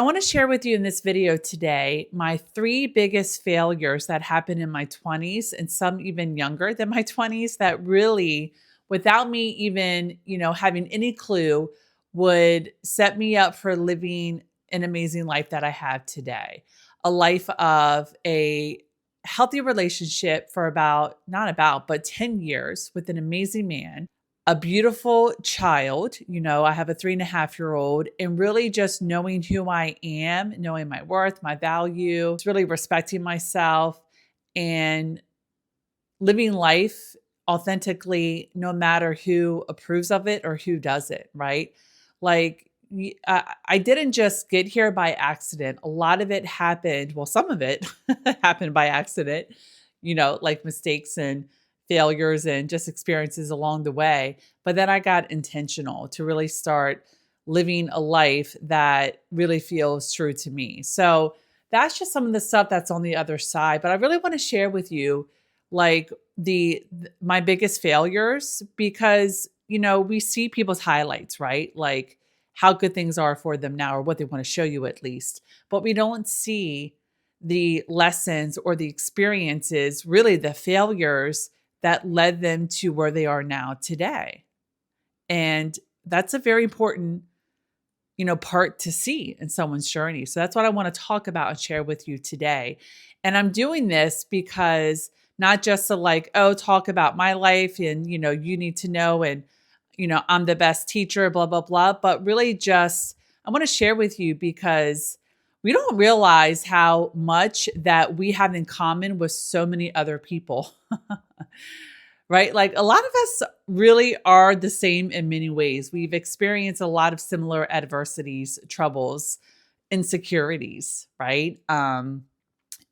I want to share with you in this video today my three biggest failures that happened in my 20s and some even younger than my 20s that really, without me even, having any clue, would set me up for living an amazing life that I have today. A life of a healthy relationship for but 10 years with an amazing man, a beautiful child. I have a 3.5-year-old, and really just knowing who I am, knowing my worth, my value, really respecting myself and living life authentically, no matter who approves of it or who does it, right? Like, I didn't just get here by accident. A lot of it happened, well, some of it happened by accident, like mistakes and failures and just experiences along the way. But then I got intentional to really start living a life that really feels true to me. So that's just some of the stuff that's on the other side. But I really want to share with you like my biggest failures, because we see people's highlights, right? Like how good things are for them now, or what they want to show you at least, but we don't see the lessons or the experiences, really the failures that led them to where they are now today. And that's a very important part to see in someone's journey. So that's what I want to talk about and share with you today. And I'm doing this because not just to talk about my life and, you need to know, and, I'm the best teacher, blah, blah, blah, but really just, I want to share with you because we don't realize how much that we have in common with so many other people. Right? Like a lot of us really are the same in many ways. We've experienced a lot of similar adversities, troubles, insecurities, right? And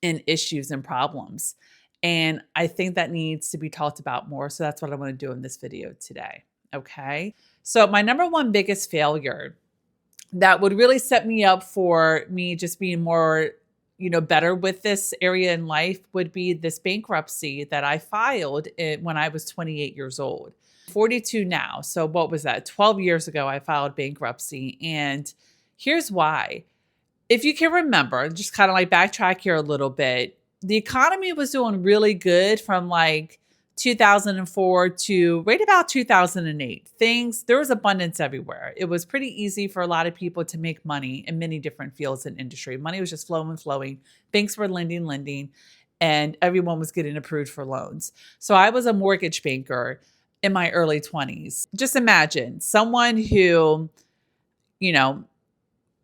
issues and problems. And I think that needs to be talked about more. So that's what I want to do in this video today. Okay. So my number one biggest failure that would really set me up for me just being more better with this area in life would be this bankruptcy that I filed when I was 28 years old. 42 now. So what was that? 12 years ago, I filed bankruptcy. And here's why. If you can remember, just kind of backtrack here a little bit, the economy was doing really good from 2004 to right about 2008. There was abundance everywhere. It was pretty easy for a lot of people to make money in many different fields and industry. Money was just flowing. Banks were lending, and everyone was getting approved for loans. So I was a mortgage banker in my early 20s. Just imagine someone who,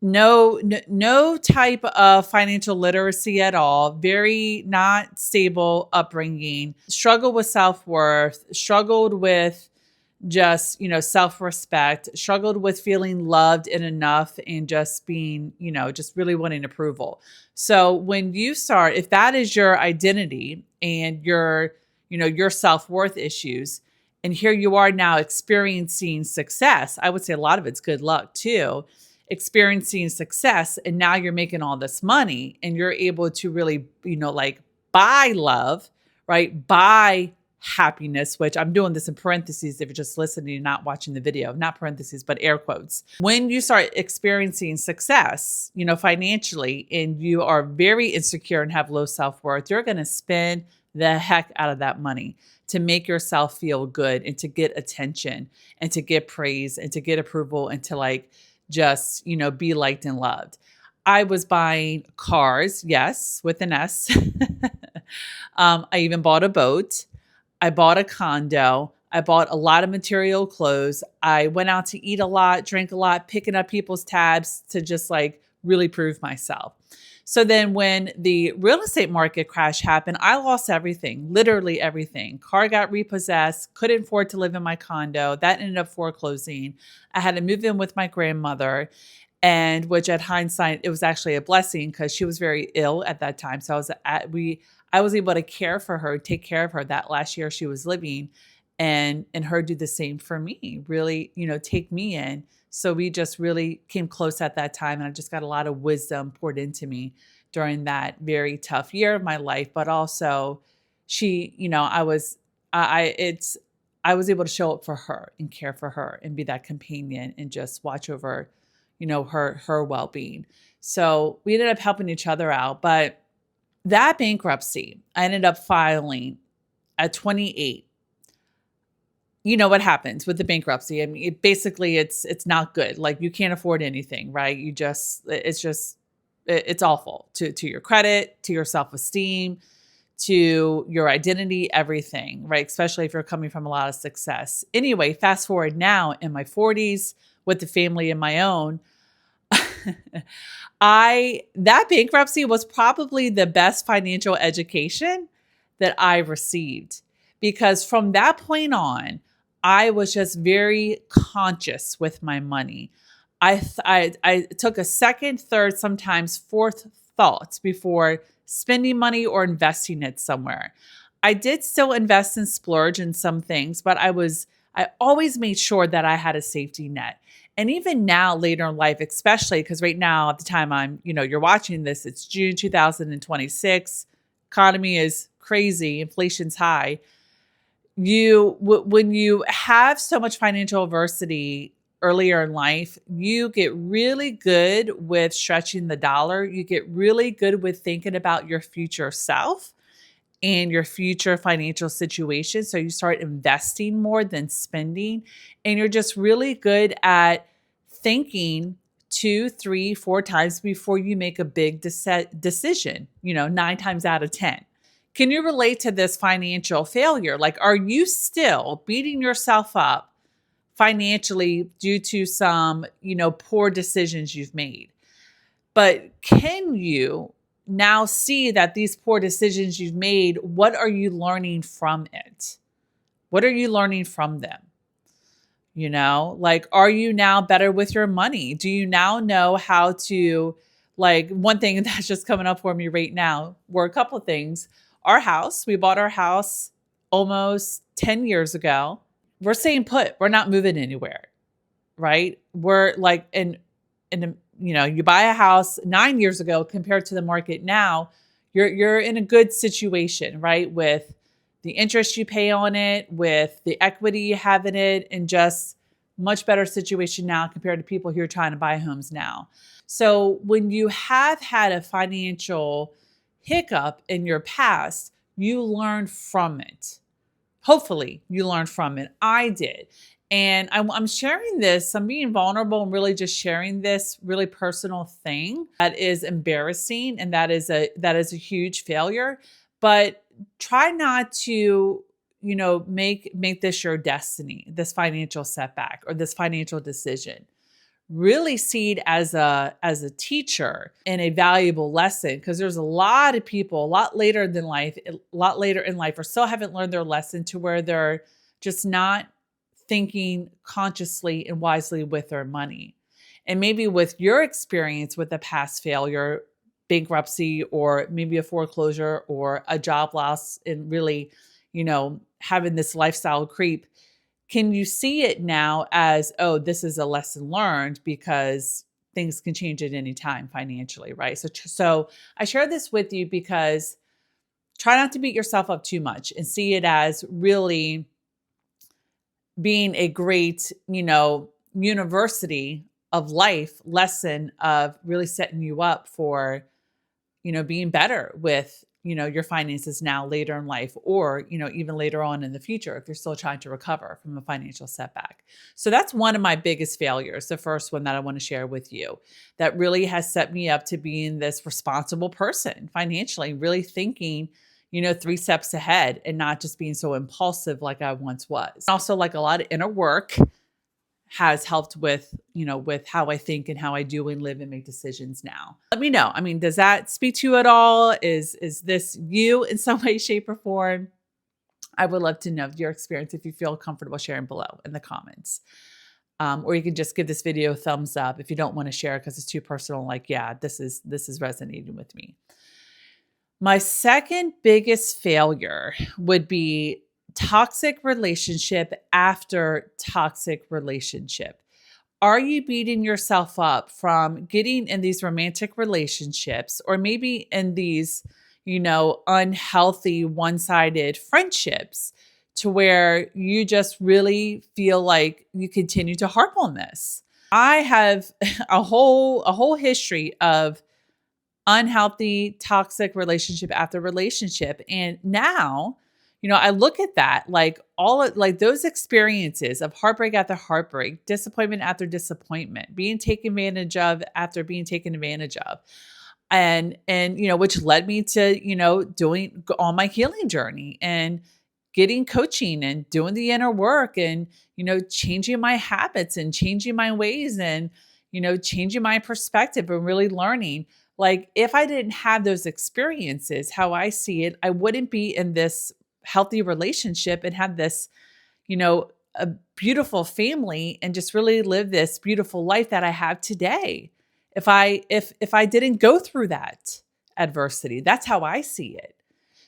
no type of financial literacy at all, very not stable upbringing, struggled with self-worth, struggled with just, self-respect, struggled with feeling loved and enough, and just being, just really wanting approval. So when you start, if that is your identity and your self-worth issues, and here you are now experiencing success, I would say a lot of it's good luck too, experiencing success, and now you're making all this money and you're able to really, buy love, right? Buy happiness, which I'm doing this in parentheses if you're just listening and not watching the video, not parentheses, but air quotes. When you start experiencing success, financially, and you are very insecure and have low self-worth, you're going to spend the heck out of that money to make yourself feel good and to get attention and to get praise and to get approval and to just, be liked and loved. I was buying cars, yes, with an S. I even bought a boat. I bought a condo. I bought a lot of material clothes. I went out to eat a lot, drink a lot, picking up people's tabs to just really prove myself. So then when the real estate market crash happened, I lost everything, literally everything. Car got repossessed, couldn't afford to live in my condo. That ended up foreclosing. I had to move in with my grandmother, and which at hindsight, it was actually a blessing because she was very ill at that time. So I was able to care for her, take care of her that last year she was living, and her do the same for me, really, take me in. So we just really came close at that time. And I just got a lot of wisdom poured into me during that very tough year of my life. But also I was able to show up for her and care for her and be that companion and just watch over, her well-being. So we ended up helping each other out. But that bankruptcy, I ended up filing at 28. You know what happens with the bankruptcy. I mean, basically it's not good. Like you can't afford anything, right? It's awful to your credit, to your self-esteem, to your identity, everything, right? Especially if you're coming from a lot of success. Anyway, fast forward now in my 40s with the family of my own. That bankruptcy was probably the best financial education that I received, because from that point on, I was just very conscious with my money. I took a second, third, sometimes fourth thoughts before spending money or investing it somewhere. I did still invest and splurge in some things, but I always made sure that I had a safety net. And even now, later in life, especially because right now, at the time you're watching this, it's June 2026. Economy is crazy, inflation's high. When you have so much financial adversity earlier in life, you get really good with stretching the dollar. You get really good with thinking about your future self and your future financial situation. So you start investing more than spending. And you're just really good at thinking 2, 3, 4 times before you make a big decision, 9 times out of 10. Can you relate to this financial failure? Like, are you still beating yourself up financially due to some, poor decisions you've made? But can you now see that these poor decisions you've made, what are you learning from it? What are you learning from them? Like, are you now better with your money? Do you now know how to, like, one thing that's just coming up for me right now were a couple of things. We bought our house almost 10 years ago. We're staying put. We're not moving anywhere, right? We're like, you buy a house 9 years ago compared to the market now, you're in a good situation, right? With the interest you pay on it, with the equity you have in it, and just much better situation now compared to people who are trying to buy homes now. So when you have had a financial hiccup in your past, you learn from it. Hopefully you learned from it. I did. And I'm sharing this, I'm being vulnerable and really just sharing this really personal thing that is embarrassing, and that is a huge failure. But try not to, make this your destiny, this financial setback or this financial decision. Really see it as a teacher and a valuable lesson, because there's a lot of people a lot later in life or still haven't learned their lesson, to where they're just not thinking consciously and wisely with their money. And maybe with your experience with a past failure, bankruptcy, or maybe a foreclosure or a job loss, and really, having this lifestyle creep, can you see it now as, oh, this is a lesson learned, because things can change at any time financially, right? So I share this with you because try not to beat yourself up too much, and see it as really being a great, university of life lesson of really setting you up for, being better with, your finances now later in life, or, even later on in the future, if you're still trying to recover from a financial setback. So that's one of my biggest failures. The first one that I want to share with you, that really has set me up to being this responsible person financially, really thinking, 3 steps ahead, and not just being so impulsive like I once was. Also, like, a lot of inner work has helped with, with how I think and how I do and live and make decisions now. Let me know. I mean, does that speak to you at all? Is this you in some way, shape, or form? I would love to know your experience, if you feel comfortable sharing below in the comments. Or you can just give this video a thumbs up if you don't want to share because it's too personal. Like, yeah, this is resonating with me. My second biggest failure would be toxic relationship after toxic relationship. Are you beating yourself up from getting in these romantic relationships, or maybe in these, unhealthy one-sided friendships, to where you just really feel like you continue to harp on this? I have a whole history of unhealthy, toxic relationship after relationship. And now, I look at that, like like those experiences of heartbreak after heartbreak, disappointment after disappointment, being taken advantage of after being taken advantage of. And which led me to, doing on my healing journey and getting coaching and doing the inner work and, changing my habits and changing my ways and, changing my perspective and really learning. Like, if I didn't have those experiences, how I see it, I wouldn't be in this healthy relationship and have this, a beautiful family and just really live this beautiful life that I have today. If I didn't go through that adversity, that's how I see it.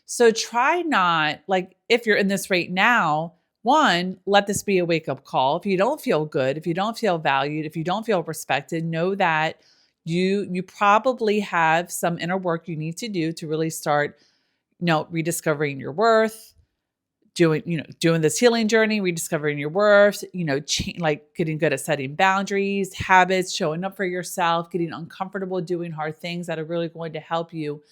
So try not, like, if you're in this right now, one, let this be a wake up call. If you don't feel good, if you don't feel valued, if you don't feel respected, know that you probably have some inner work you need to do to really start, rediscovering your worth, doing this healing journey, rediscovering your worth, like getting good at setting boundaries, habits, showing up for yourself, getting uncomfortable, doing hard things that are really going to help you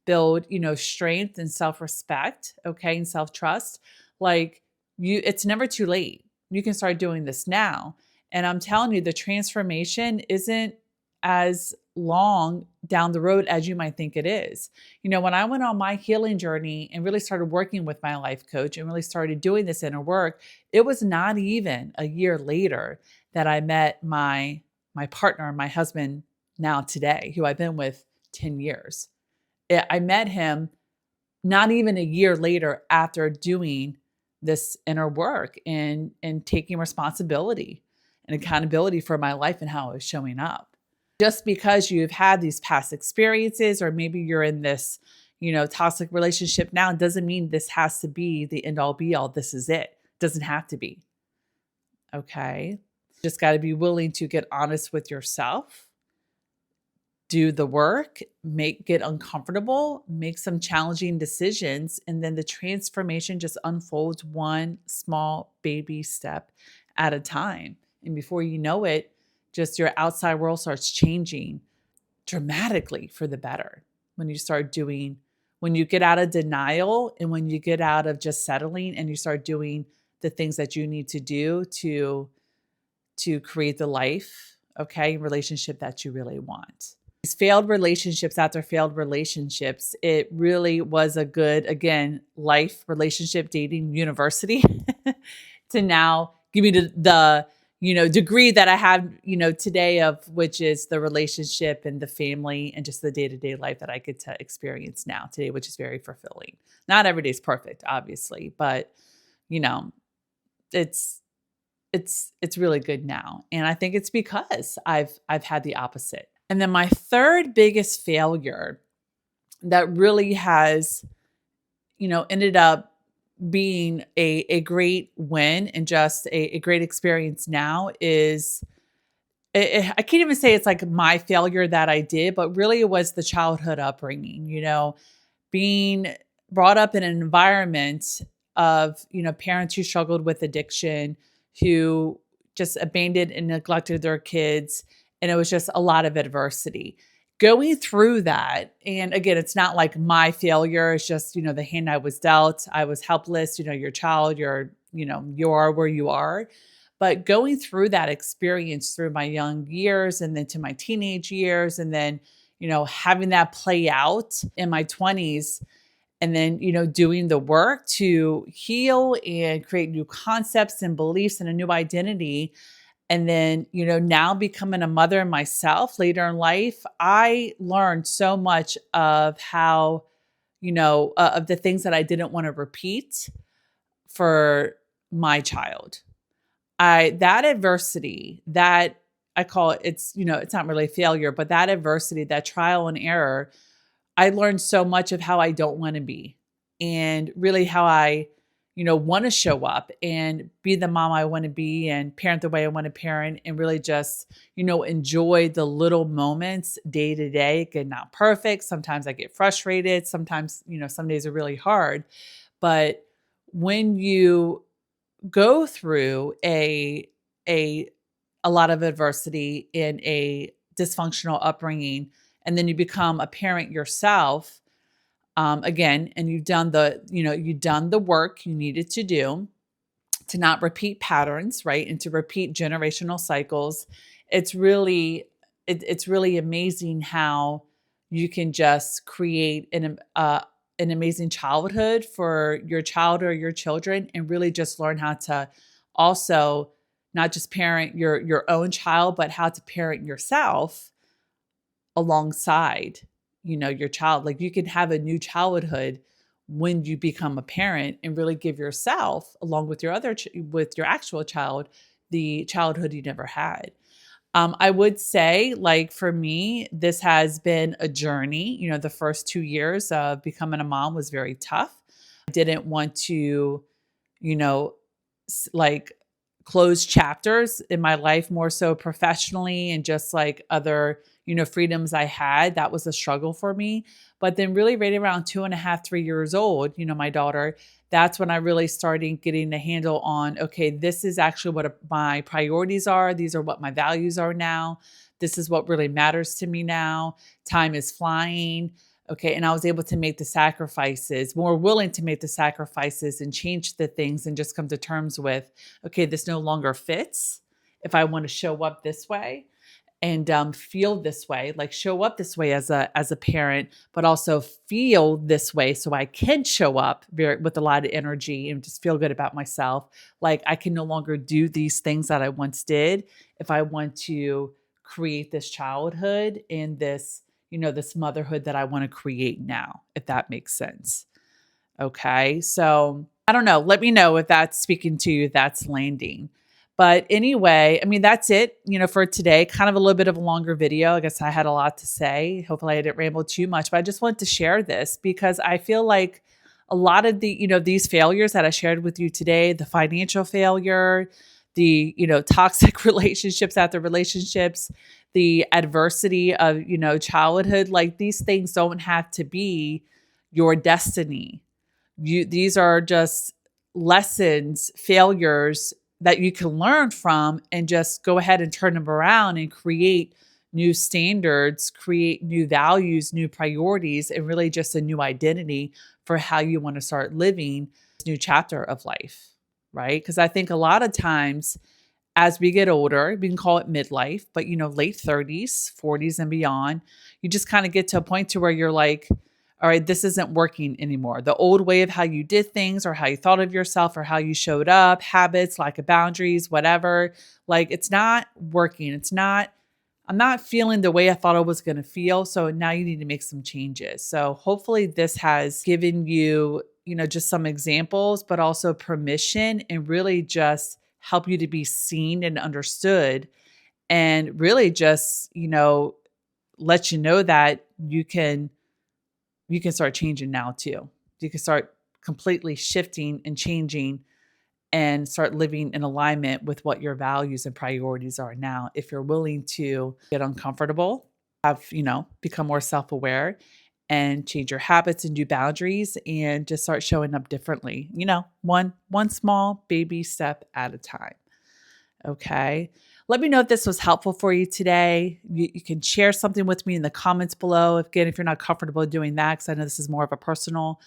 build, strength and self-respect, okay, and self-trust. Like, it's never too late. You can start doing this now. And I'm telling you, the transformation isn't as long down the road as you might think it is. When I went on my healing journey and really started working with my life coach and really started doing this inner work, it was not even a year later that I met my partner, my husband now today, who I've been with 10 years. I met him not even a year later after doing this inner work and taking responsibility and accountability for my life and how I was showing up. Just because you've had these past experiences, or maybe you're in this, toxic relationship now, doesn't mean this has to be the end all be all. This is it. Doesn't have to be. Okay. Just got to be willing to get honest with yourself, do the work, get uncomfortable, make some challenging decisions, and then the transformation just unfolds one small baby step at a time. And before you know it, just your outside world starts changing dramatically for the better when you get out of denial and when you get out of just settling and you start doing the things that you need to do to create the life, okay, relationship that you really want. These failed relationships after failed relationships, it really was a good, again, life relationship dating university to now give me the degree that I have, today, of which is the relationship and the family and just the day-to-day life that I get to experience now today, which is very fulfilling. Not every day is perfect, obviously, but it's really good now. And I think it's because I've had the opposite. And then my third biggest failure that really has, ended up being a great win and just a great experience now is, I can't even say it's like my failure that I did, but really it was the childhood upbringing, being brought up in an environment of, parents who struggled with addiction, who just abandoned and neglected their kids. And it was just a lot of adversity. Going through that, and again, it's not like my failure. It's just, the hand I was dealt. I was helpless. Your child, you are where you are. But going through that experience through my young years and then to my teenage years, and then, having that play out in my 20s, and then, doing the work to heal and create new concepts and beliefs and a new identity. And then, now becoming a mother myself later in life, I learned so much of how, of the things that I didn't want to repeat for my child. That adversity, that I call it, it's not really failure, but that adversity, that trial and error, I learned so much of how I don't want to be and really how I, want to show up and be the mom I want to be and parent the way I want to parent and really just, enjoy the little moments day to day. Again, not perfect. Sometimes I get frustrated. Sometimes, some days are really hard. But when you go through a lot of adversity in a dysfunctional upbringing, and then you become a parent yourself, again, and you've done you've done the work you needed to do to not repeat patterns, right? And to repeat generational cycles. It's really, it's really amazing how you can just create an amazing childhood for your child or your children, and really just learn how to also not just parent your own child, but how to parent yourself alongside, your child. Like, you can have a new childhood when you become a parent, and really give yourself, along with your with your actual child, the childhood you never had. I would say, like, for me, this has been a journey. The first 2 years of becoming a mom was very tough. I didn't want to, you know, like, close chapters in my life, more so professionally, and just like other, freedoms I had. That was a struggle for me. But then, really, right around 2.5, 3 years old, my daughter, that's when I really started getting a handle on, okay, this is actually what my priorities are. These are what my values are now. This is what really matters to me now. Time is flying. Okay. And I was able to make the sacrifices, more willing to make the sacrifices and change the things, and just come to terms with, okay, this no longer fits if I want to show up this way and feel this way, like show up this way as a parent, but also feel this way so I can show up with a lot of energy and just feel good about myself. Like, I can no longer do these things that I once did if I want to create this childhood and this motherhood that I want to create now, if that makes sense. Okay. So I don't know. Let me know if that's speaking to you, if that's landing. But anyway, I mean, that's it, for today. Kind of a little bit of a longer video. I guess I had a lot to say. Hopefully I didn't ramble too much, but I just wanted to share this because I feel like a lot of the, these failures that I shared with you today, the financial failure, the, toxic relationships after relationships, the adversity of, childhood, like, these things don't have to be your destiny. These are just lessons, failures that you can learn from, and just go ahead and turn them around and create new standards, create new values, new priorities, and really just a new identity for how you want to start living this new chapter of life, right? Because I think a lot of times as we get older, we can call it midlife, but late 30s, 40s and beyond, you just kind of get to a point to where you're like, all right, this isn't working anymore. The old way of how you did things, or how you thought of yourself, or how you showed up, habits, lack of boundaries, whatever, like, it's not working. I'm not feeling the way I thought I was going to feel. So now you need to make some changes. So hopefully this has given you, just some examples, but also permission, and really just help you to be seen and understood, and really just, let you know that you can start changing now too. You can start completely shifting and changing, and start living in alignment with what your values and priorities are now. If you're willing to get uncomfortable, become more self-aware, and change your habits and do boundaries, and just start showing up differently, one small baby step at a time. Okay. Let me know if this was helpful for you today. You can share something with me in the comments below. Again, if you're not comfortable doing that, because I know this is more of a personal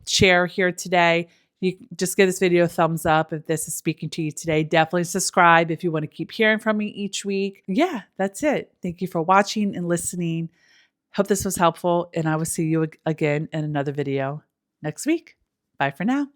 share here today, you just give this video a thumbs up if this is speaking to you today. Definitely subscribe if you want to keep hearing from me each week. Yeah, that's it. Thank you for watching and listening. Hope this was helpful, and I will see you again in another video next week. Bye for now.